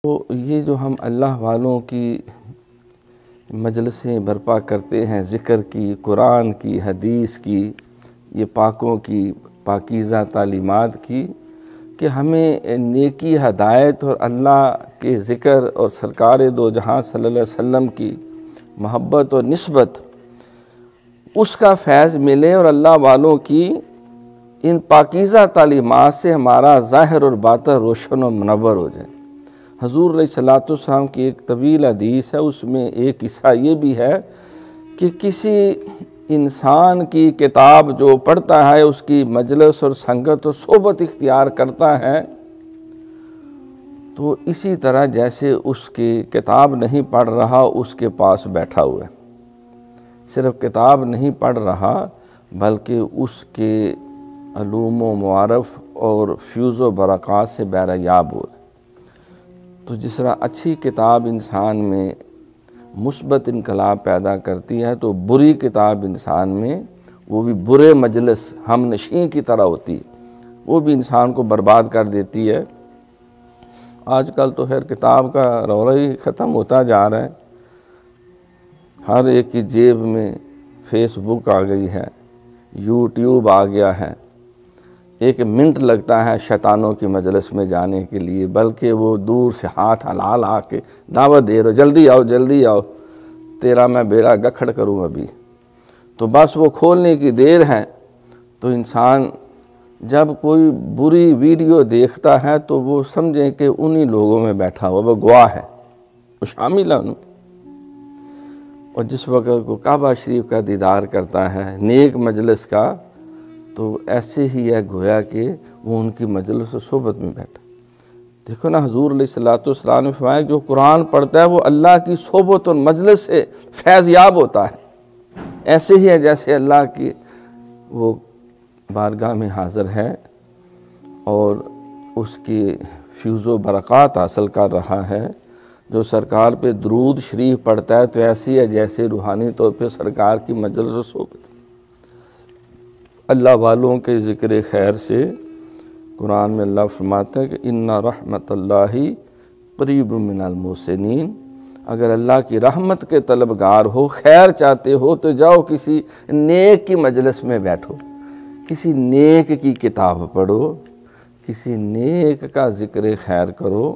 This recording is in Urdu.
تو یہ جو ہم اللہ والوں کی مجلسیں برپا کرتے ہیں، ذکر کی، قرآن کی، حدیث کی، یہ پاکوں کی پاکیزہ تعلیمات کی، کہ ہمیں نیکی، ہدایت اور اللہ کے ذکر اور سرکار دو جہاں صلی اللہ علیہ وسلم کی محبت اور نسبت، اس کا فیض ملے اور اللہ والوں کی ان پاکیزہ تعلیمات سے ہمارا ظاہر اور باطن روشن و منور ہو جائے۔ حضور علیہ الصلوۃ والسلام کی ایک طویل حدیث ہے، اس میں ایک حصہ یہ بھی ہے کہ کسی انسان کی کتاب جو پڑھتا ہے، اس کی مجلس اور سنگت اور صحبت اختیار کرتا ہے، تو اسی طرح جیسے اس کی کتاب نہیں پڑھ رہا، اس کے پاس بیٹھا ہوا ہے۔ صرف کتاب نہیں پڑھ رہا بلکہ اس کے علوم و معارف اور فیوز و برکات سے بہرہ یاب ہو۔ تو جس طرح اچھی کتاب انسان میں مثبت انقلاب پیدا کرتی ہے، تو بری کتاب انسان میں، وہ بھی برے مجلس ہم نشین کی طرح ہوتی ہے، وہ بھی انسان کو برباد کر دیتی ہے۔ آج کل تو خیر کتاب کا رولہ ہی ختم ہوتا جا رہا ہے، ہر ایک کی جیب میں فیس بک آ گئی ہے، یوٹیوب آ گیا ہے، ایک منٹ لگتا ہے شیطانوں کی مجلس میں جانے کے لیے، بلکہ وہ دور سے ہاتھ ہلا لا کے دعوت دے رہے، جلدی آؤ جلدی آؤ، تیرا میں بیڑا گکھڑ کروں ابھی۔ تو بس وہ کھولنے کی دیر ہے۔ تو انسان جب کوئی بری ویڈیو دیکھتا ہے تو وہ سمجھیں کہ انہی لوگوں میں بیٹھا ہوا، وہ گواہ ہے، وہ شامل ہے انہوں۔ اور جس وقت کو کعبہ شریف کا دیدار کرتا ہے، نیک مجلس کا، تو ایسے ہی ہے گویا کہ وہ ان کی مجلس و صحبت میں بیٹھا۔ دیکھو نا، حضور علیہ الصلوۃ والسلام نے فرمایا جو قرآن پڑھتا ہے وہ اللہ کی صحبت اور مجلس سے فیض یاب ہوتا ہے۔ ایسے ہی ہے جیسے اللہ کی وہ بارگاہ میں حاضر ہے اور اس کی فیوز و برکات حاصل کر رہا ہے۔ جو سرکار پہ درود شریف پڑھتا ہے تو ایسی ہے جیسے روحانی طور پہ سرکار کی مجلس و صحبت۔ اللہ والوں کے ذکر خیر سے قرآن میں اللہ فرماتا ہے کہ اِنَّ رحمت اللہ قریب من المحسنین۔ اگر اللہ کی رحمت کے طلبگار ہو، خیر چاہتے ہو، تو جاؤ کسی نیک کی مجلس میں بیٹھو، کسی نیک کی کتاب پڑھو، کسی نیک کا ذکر خیر کرو،